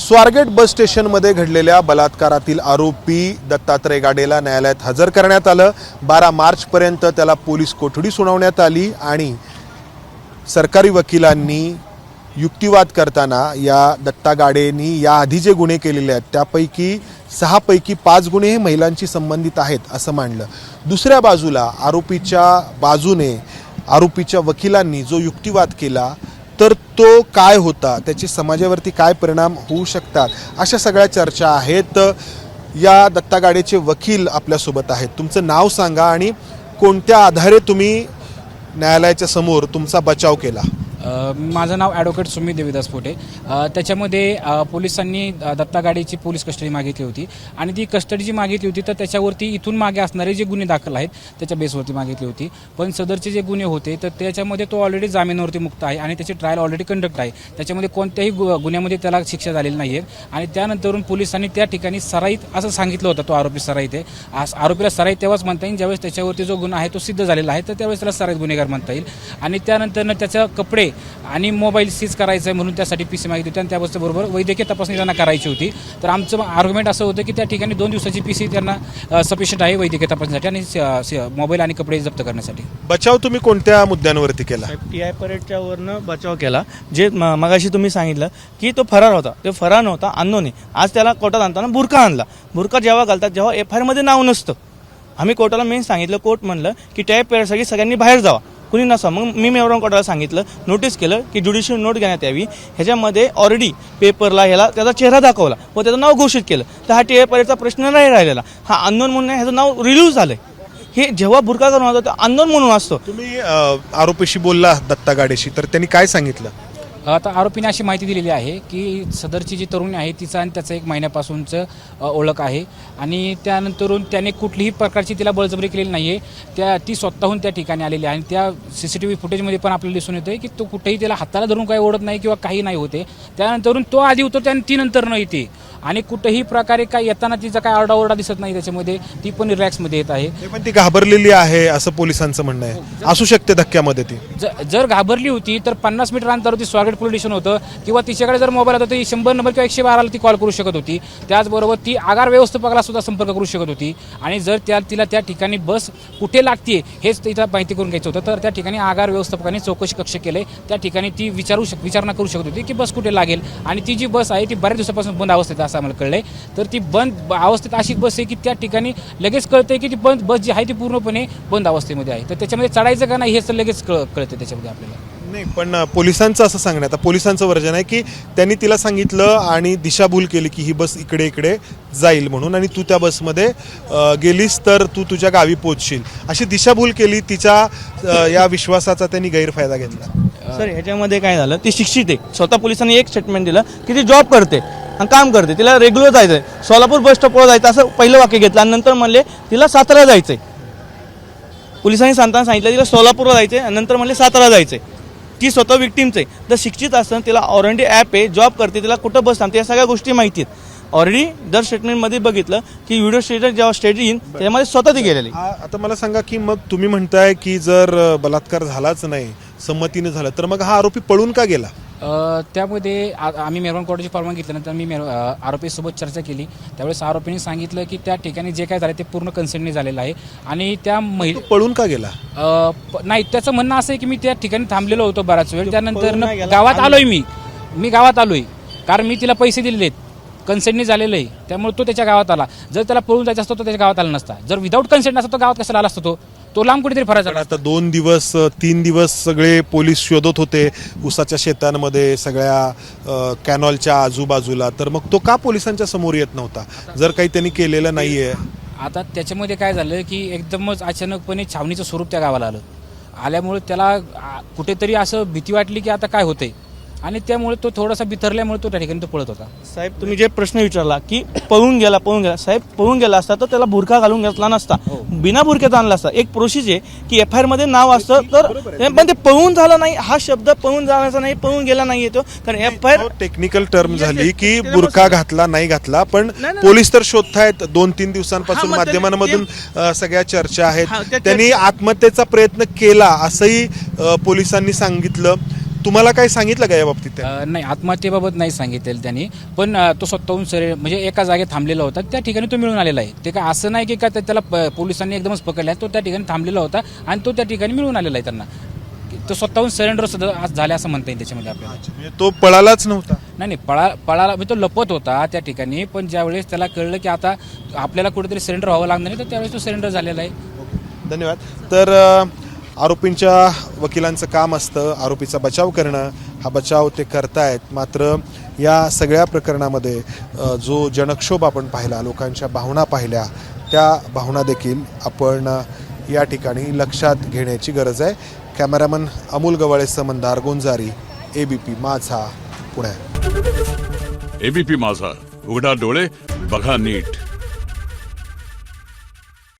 स्वारगेट बस स्टेशनमध्ये घडलेल्या बलात्कारातील आरोपी दत्तात्रय गाडेला न्यायालयात हजर करण्यात आलं। 12 मार्चपर्यंत त्याला पोलीस कोठडी सुनावण्यात आली आणि सरकारी वकिलांनी युक्तिवाद करताना या दत्ता गाडेंनी याआधी जे गुन्हे केलेले आहेत त्यापैकी 6 पैकी 5 गुन्हे हे महिलांशी संबंधित आहेत असं मानलं। दुसऱ्या बाजूला आरोपीच्या वकिलांनी जो युक्तिवाद केला तर तो काय होता, त्याचे समाजावरती काय परिणाम होऊ शकतात, अशा सगळ्या चर्चा आहेत। या दत्ता गाडेचे वकील आपल्यासोबत आहेत। तुमचं नाव सांगा आणि कोणत्या आधारे तुम्ही न्यायालयाच्या समोर तुमचा बचाव केला? माझं नाव ॲडव्होकेट सुमित देवीदास पोटे। त्याच्यामध्ये पोलिसांनी दत्ता गाडेची पोलीस कस्टडी मागितली होती आणि ती कस्टडी जी मागितली होती तर त्याच्यावरती इथून मागे असणारे जे गुन्हे दाखल आहेत त्याच्या बेसवरती मागितली होती। पण सदरचे जे गुन्हे होते तर त्याच्यामध्ये तो ऑलरेडी जामीनवरती मुक्त आहे आणि त्याची ट्रायल ऑलरेडी कंडक्ट आहे। त्याच्यामध्ये कोणत्याही गुन्ह्यामध्ये त्याला शिक्षा झालेली नाही आहे आणि त्यानंतरून पोलिसांनी त्या ठिकाणी सराईत असं सांगितलं होतं, तो आरोपी सराईत आहे। आरोपीला सराईत तेव्हाच म्हणता येईल ज्यावेळेस त्याच्यावरती जो गुन्हा आहे तो सिद्ध झालेला आहे, तर त्यावेळेस त्याला सराईत गुन्हेगार म्हणता येईल। आणि त्यानंतरनं त्याचं कपडे आणि मोबाईल सीज करायचं आहे म्हणून त्यासाठी पीसी मागितली होती आणि त्याबरोबर वैद्यकीय तपासणी त्यांना करायची होती। तर आमचं आर्ग्युमेंट असं होतं की त्या ठिकाणी 2 दिवसाची पीसी त्यांना सफिशियंट आहे वैद्यकीय तपासणीसाठी आणि मोबाईल आणि कपडे जप्त करण्यासाठी। बचाव तुम्ही कोणत्या मुद्द्यांवरती केला? TI परेडच्या वरनं बचाव केला। जे मगाशी तुम्ही सांगितलं की तो फरार होता, तो फरार नव्हता, अननोन आहे। आज त्याला कोर्टात आणताना बुरका आणला। बुरका जेव्हा घालतात जेव्हा FIR मध्ये नाव नसतं, आम्ही कोर्टाला मेन सांगितलं, कोर्ट म्हणलं की TI परेडसाठी सगळ्यांनी बाहेर जावा, कुणी नसा। मग मी मेवरम कोर्टाला सांगितलं, नोटीस केलं की ज्युडिशियल नोट घेण्यात यावी। ह्याच्यामध्ये ऑलरेडी पेपरला ह्याला त्याचा चेहरा दाखवला व त्याचं नाव घोषित केलं, तर हा TI परेडचा प्रश्न नाही राहिलेला। हा अननोन म्हणून ह्याचं नाव रिलीज झालंय। हे जेव्हा बुरका करून होतं ते अननोन म्हणून असतो। तुम्ही आरोपीशी बोलला दत्ता गाडेशी, तर त्यांनी काय सांगितलं? आता आरोपीने अशी माहिती दिलेली आहे की सदरची जी तरुणी आहे तिचा आणि त्याचं 1 महिन्यापासूनचं ओळख आहे आणि त्यानंतरून त्याने कुठलीही प्रकारची तिला बळजबरी केलेली नाही आहे। ती स्वतःहून त्या ठिकाणी आलेली आहे आणि त्या CCTV फुटेजमध्ये पण आपल्याला दिसून येतं की तो कुठेही त्याला हाताला धरून काही ओढत नाही किंवा काही नाही होते। त्यानंतरून तो आधी उतरतो आणि ती नंतर न येते आणि कुठेही प्रकारे काय येताना तिचा काय आरडाओरडा दिसत नाही त्याच्यामध्ये, ती पण रिलॅक्समध्ये येत आहे। पण ती घाबरलेली आहे असं पोलिसांचं म्हणणं आहे, असू शकते धक्क्यामध्ये ती। जर घाबरली होती तर 50 मीटर अंतरावरती स्वारगेट पोलीस स्टेशन होतं किंवा तिच्याकडे जर मोबाईल होता ती 100 नंबर किंवा 112ला ती कॉल करू शकत होती। त्याचबरोबर ती आगार व्यवस्थापकाला सुद्धा संपर्क करू शकत होती आणि जर तिला त्या ठिकाणी बस कुठे लागते हेच तिला माहिती करून घ्यायचं होतं तर त्या ठिकाणी आगार व्यवस्थापकाने चौकशी कक्ष केले। त्या ठिकाणी ती विचारणा करू शकत होती की बस कुठे लागेल आणि ती जी बस आहे ती बऱ्याच दिवसापासून बंद अवस्थेत असं आम्हाला कळलंय। तर ती बंद अवस्थेत अशी बस आहे की त्या ठिकाणी लगेच कळतंय की ती बस जी आहे ती पूर्णपणे बंद अवस्थेमध्ये आहे। तर त्याच्यामध्ये चढायचं का नाही हे तर लगेच कळतं त्याच्यामध्ये आपल्याला। नाही, पण पोलिसांचं असं सांगण्यात, आता पोलिसांचं वर्जन आहे की त्यांनी तिला सांगितलं आणि दिशाभूल केली की ही बस इकडे इकडे जाईल म्हणून आणि तू त्या बसमध्ये गेलीस तर तू तुझ्या गावी पोहोचशील, अशी दिशाभूल केली। तिच्या या विश्वासाचा त्यांनी गैरफायदा घेतला। सर ह्याच्यामध्ये काय झालं, ती शिक्षित आहे। स्वतः पोलिसांनी एक स्टेटमेंट दिलं की ती जॉब करते आणि काम करते, तिला रेग्युलर जायचंय, सोलापूर बस स्टॉपवर जायचं असं पहिलं वाक्य घेतलं आणि नंतर म्हणले तिला सातारा जायचंय। पोलिसांनी सांगितलं तिला सोलापूरला जायचंय आणि नंतर म्हणले सातारा जायचंय। ती स्वतः विक्टीमच आहे। जर शिक्षित असताना तिला ऑलरेडी ॲप आहे, जॉब करते, तिला कुठं बस थांबते, या सगळ्या गोष्टी माहिती आहेत। ऑलरेडी जर स्टेटमेंटमध्ये बघितलं की व्हिडिओ स्टेटस जेव्हा स्टेट येईन त्याच्यामध्ये स्वतः ती गेलेली। आता मला सांगा की मग तुम्ही म्हणताय की जर बलात्कार झालाच नाही, संमतीने झालं, तर मग हा आरोपी पळून का गेला? त्यामध्ये आम्ही मेहरबान कोर्टाची परवानगी घेतल्यानंतर मी आरोपीसोबत चर्चा केली। त्यावेळेस आरोपीने सांगितलं की त्या ठिकाणी जे काय झालं ते पूर्ण कन्सेंटने झालेलं आहे आणि त्या पळून का गेला? नाही, त्याचं म्हणणं असं आहे की मी त्या ठिकाणी थांबलेलो होतो बराच वेळ, त्यानंतर गावात आलोय मी गावात आलोय कारण मी तिला पैसे दिलेले आहेत, कन्सेंटने झालेलं आहे, त्यामुळे तो त्याच्या गावात आला। जर त्याला पळून जायचं असतं तो त्याच्या गावात आला नसता। जर विदाऊट कन्सेंट असतं तो गावात कशाला आला असतो, तो लांब कुठेतरी फरार झाला। आता 2 दिवस 3 दिवस सगळे पोलीस शोधत होते उसाच्या शेतांमध्ये, सगळ्या कॅनॉलच्या आजूबाजूला, तर मग तो का पोलिसांच्या समोर येत नव्हता जर काही त्यांनी केलेलं नाहीये? आता त्याच्यामध्ये काय झालं की एकदमच अचानकपणे छावणीचं स्वरूप त्या गावाला आल्यामुळे त्याला कुठेतरी असं भीती वाटली की आता काय होतंय आणि त्यामुळे तो थोडासा बिथरल्यामुळे तो त्या ठिकाणी तो पळत होता। साहेब तुम्ही जे प्रश्न विचारला की पळून गेला साहेब, पळून गेला असता तर त्याला बुरखा घालून घेतला नसता, बिना बुरख्याचा आणला असता। एक प्रोसेस आहे की FIR मध्ये नाव असतं तर पण ते पळून झाला नाही, हा शब्द पळून जाण्याचा नाही, पळून गेला नाही येतो कारण FIR टेक्निकल टर्म झाली की बुरखा घातला नाही घातला, पण पोलीस तर शोधतायत 2-3 दिवसांपासून, माध्यमांमधून सगळ्या चर्चा आहेत। त्यांनी आत्महत्येचा प्रयत्न केला असंही पोलिसांनी सांगितलं। तुम्हाला काय सांगितलं का या बाबतीत त्यांनी? नाही, आत्महत्येबाबत नाही सांगितलेलं त्यांनी, पण तो स्वतःहून म्हणजे एका जागेत थांबलेला होता, त्या ठिकाणी तो मिळून आलेला आहे. ते काय असं नाही की त्याला पोलिसांनी एकदमच पकडला आहे, तो त्या ठिकाणी थांबलेला होता आणि तो त्या ठिकाणी मिळून आलेला आहे त्यांना. तो स्वतःहून सरेंडर सुद्धा झाले असं म्हणता येईल त्याच्यामध्ये आपल्याला. म्हणजे तो पळालाच नव्हता. नाही, पळाला म्हणजे तो लपत होता त्या ठिकाणी, पण ज्यावेळेस त्याला कळलं की आता आपल्याला कुठेतरी सरेंडर व्हावं लागणार नाही, तर त्यावेळेस तो सरेंडर झालेला आहे. धन्यवाद. तर आरोपींच्या वकिलांचं काम असतं आरोपीचा बचाव करणं. हा बचाव ते करतायत. मात्र या सगळ्या प्रकरणामध्ये जो जनक्षोभ आपण पाहिला, लोकांच्या भावना पाहिल्या, त्या भावना देखील आपण या ठिकाणी लक्षात घेण्याची गरज आहे. कॅमेरामन अमोल गवाळेसह मंदार गोंजारी, ABP माझा, पुणे. ABP माझा, उघडा डोळे बघा नीट.